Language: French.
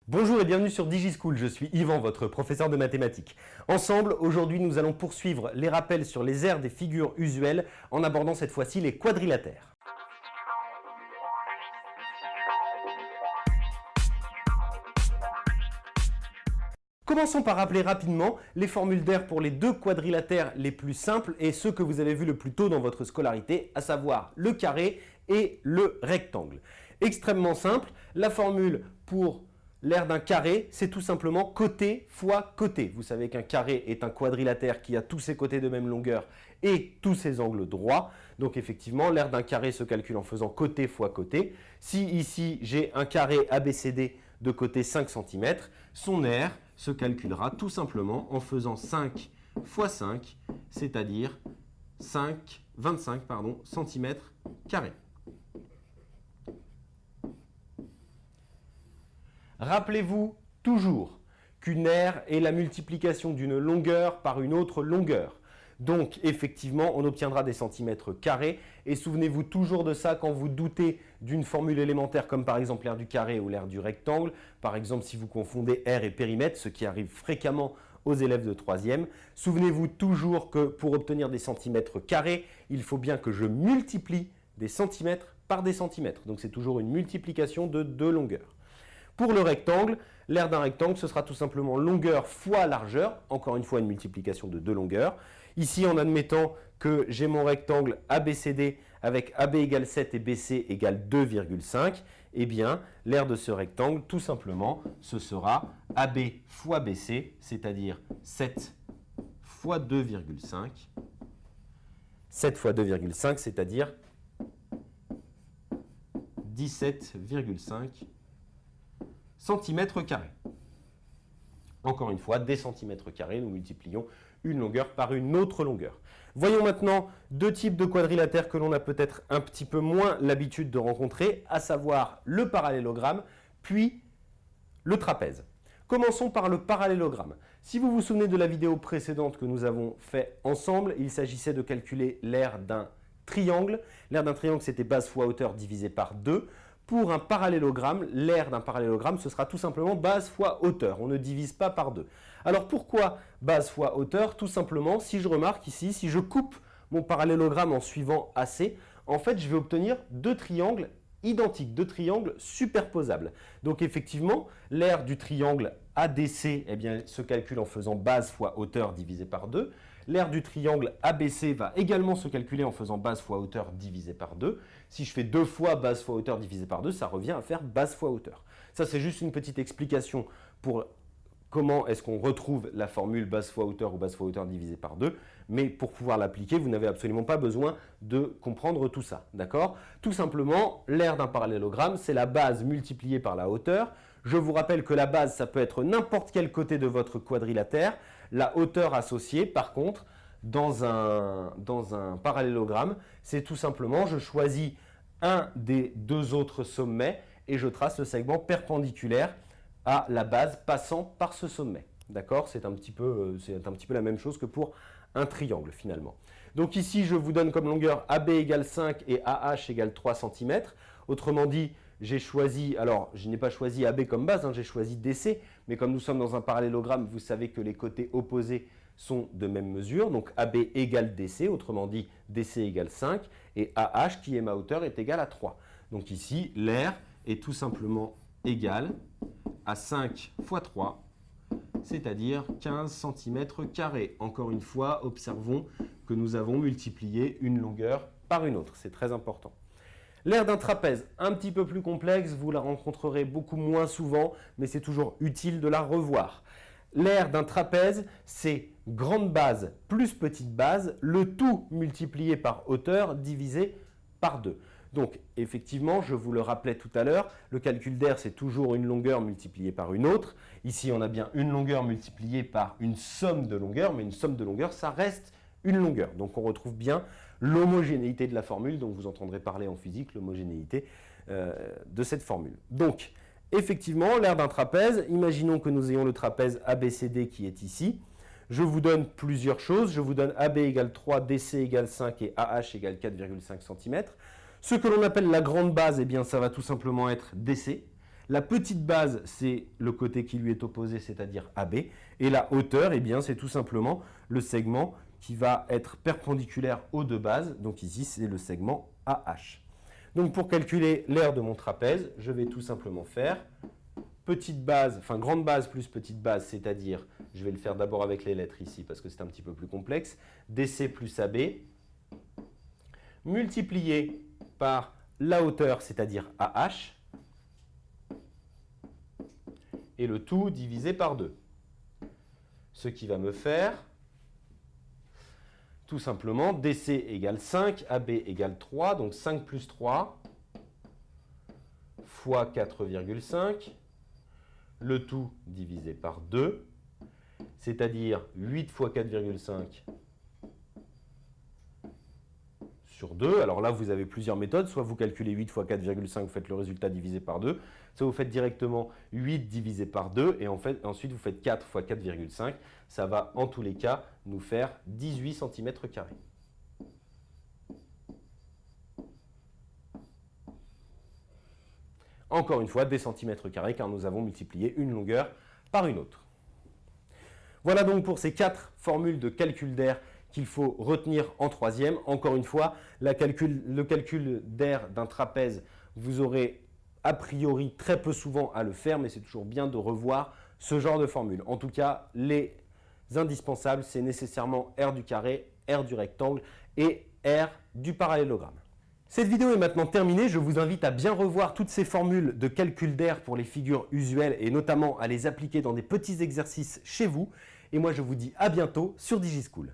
Bonjour et bienvenue sur DigiSchool, je suis Yvan, votre professeur de mathématiques. Ensemble, aujourd'hui, nous allons poursuivre les rappels sur les aires des figures usuelles en abordant cette fois-ci les quadrilatères. Commençons par rappeler rapidement les formules d'aires pour les deux quadrilatères les plus simples et ceux que vous avez vus le plus tôt dans votre scolarité, à savoir le carré et le rectangle. Extrêmement simple, la formule pour l'aire d'un carré, c'est tout simplement côté fois côté. Vous savez qu'un carré est un quadrilatère qui a tous ses côtés de même longueur et tous ses angles droits. Donc effectivement, l'aire d'un carré se calcule en faisant côté fois côté. Si ici, j'ai un carré ABCD de côté 5 cm, son aire se calculera tout simplement en faisant 5 fois 5, c'est-à-dire 25 cm carrés. Rappelez-vous toujours qu'une aire est la multiplication d'une longueur par une autre longueur. Donc, effectivement, on obtiendra des centimètres carrés. Et souvenez-vous toujours de ça quand vous doutez d'une formule élémentaire comme par exemple l'aire du carré ou l'aire du rectangle. Par exemple, si vous confondez aire et périmètre, ce qui arrive fréquemment aux élèves de 3e. Souvenez-vous toujours que pour obtenir des centimètres carrés, il faut bien que je multiplie des centimètres par des centimètres. Donc, c'est toujours une multiplication de deux longueurs. Pour le rectangle, l'aire d'un rectangle, ce sera tout simplement longueur fois largeur, encore une fois une multiplication de deux longueurs. Ici, en admettant que j'ai mon rectangle ABCD avec AB égale 7 et BC égale 2,5, eh bien, l'aire de ce rectangle, tout simplement, ce sera AB fois BC, c'est-à-dire 7 fois 2,5. 7 fois 2,5, c'est-à-dire 17,5 centimètres carrés. Encore une fois, des centimètres carrés, nous multiplions une longueur par une autre longueur. Voyons maintenant deux types de quadrilatères que l'on a peut-être un petit peu moins l'habitude de rencontrer, à savoir le parallélogramme, puis le trapèze. Commençons par le parallélogramme. Si vous vous souvenez de la vidéo précédente que nous avons fait ensemble, il s'agissait de calculer l'aire d'un triangle. L'aire d'un triangle, c'était base fois hauteur divisé par 2. Pour un parallélogramme, l'aire d'un parallélogramme, ce sera tout simplement base fois hauteur. On ne divise pas par 2. Alors pourquoi base fois hauteur? Tout simplement, si je remarque ici, si je coupe mon parallélogramme en suivant AC, en fait, je vais obtenir deux triangles identiques, deux triangles superposables. Donc effectivement, l'aire du triangle ADC eh bien, se calcule en faisant base fois hauteur divisé par 2. L'aire du triangle ABC va également se calculer en faisant base fois hauteur divisé par 2. Si je fais 2 fois base fois hauteur divisé par 2, ça revient à faire base fois hauteur. Ça, c'est juste une petite explication pour comment est-ce qu'on retrouve la formule base fois hauteur ou base fois hauteur divisé par 2. Mais pour pouvoir l'appliquer, vous n'avez absolument pas besoin de comprendre tout ça. D'accord? Tout simplement, l'aire d'un parallélogramme, c'est la base multipliée par la hauteur. Je vous rappelle que la base, ça peut être n'importe quel côté de votre quadrilatère. La hauteur associée, par contre, dans un parallélogramme, c'est tout simplement, je choisis un des deux autres sommets et je trace le segment perpendiculaire à la base passant par ce sommet. D'accord? C'est un petit peu la même chose que pour un triangle finalement. Donc ici, je vous donne comme longueur AB égale 5 et AH égale 3 cm. Autrement dit, j'ai choisi, alors je n'ai pas choisi AB comme base, j'ai choisi DC, mais comme nous sommes dans un parallélogramme, vous savez que les côtés opposés sont de même mesure, donc AB égale DC, autrement dit DC égale 5, et AH, qui est ma hauteur, est égal à 3. Donc ici, l'aire est tout simplement égale à 5 fois 3, c'est-à-dire 15 cm carrés. Encore une fois, observons que nous avons multiplié une longueur par une autre, c'est très important. L'aire d'un trapèze, un petit peu plus complexe, vous la rencontrerez beaucoup moins souvent, mais c'est toujours utile de la revoir. L'aire d'un trapèze, c'est grande base plus petite base, le tout multiplié par hauteur divisé par 2. Donc effectivement, je vous le rappelais tout à l'heure, le calcul d'aire, c'est toujours une longueur multipliée par une autre. Ici, on a bien une longueur multipliée par une somme de longueurs, mais une somme de longueurs, ça reste une longueur. Donc on retrouve bien l'homogénéité de la formule, dont vous entendrez parler en physique, l'homogénéité de cette formule. Donc, effectivement, l'aire d'un trapèze, imaginons que nous ayons le trapèze ABCD qui est ici. Je vous donne plusieurs choses. Je vous donne AB égale 3, DC égale 5 et AH égale 4,5 cm. Ce que l'on appelle la grande base, eh bien, ça va tout simplement être DC. La petite base, c'est le côté qui lui est opposé, c'est-à-dire AB. Et la hauteur, eh bien, c'est tout simplement le segment qui va être perpendiculaire aux deux bases. Donc ici, c'est le segment AH. Donc pour calculer l'aire de mon trapèze, je vais tout simplement faire petite base, enfin grande base plus petite base, c'est-à-dire, je vais le faire d'abord avec les lettres ici parce que c'est un petit peu plus complexe, DC plus AB, multiplié par la hauteur, c'est-à-dire AH, et le tout divisé par 2. Ce qui va me faire tout simplement DC égale 5, AB égale 3, donc 5 plus 3 fois 4,5, le tout divisé par 2, c'est-à-dire 8 fois 4,5 sur 2. Alors là, vous avez plusieurs méthodes. Soit vous calculez 8 fois 4,5, vous faites le résultat divisé par 2. Soit vous faites directement 8 divisé par 2 et ensuite vous faites 4 fois 4,5. Ça va en tous les cas nous faire 18 cm². Encore une fois, des centimètres carrés car nous avons multiplié une longueur par une autre. Voilà donc pour ces 4 formules de calcul d'aire qu'il faut retenir en troisième. Encore une fois, le calcul d'aire d'un trapèze, vous aurez a priori très peu souvent à le faire, mais c'est toujours bien de revoir ce genre de formule. En tout cas, les indispensables, c'est nécessairement R du carré, R du rectangle et R du parallélogramme. Cette vidéo est maintenant terminée. Je vous invite à bien revoir toutes ces formules de calcul d'aire pour les figures usuelles et notamment à les appliquer dans des petits exercices chez vous. Et moi, je vous dis à bientôt sur DigiSchool.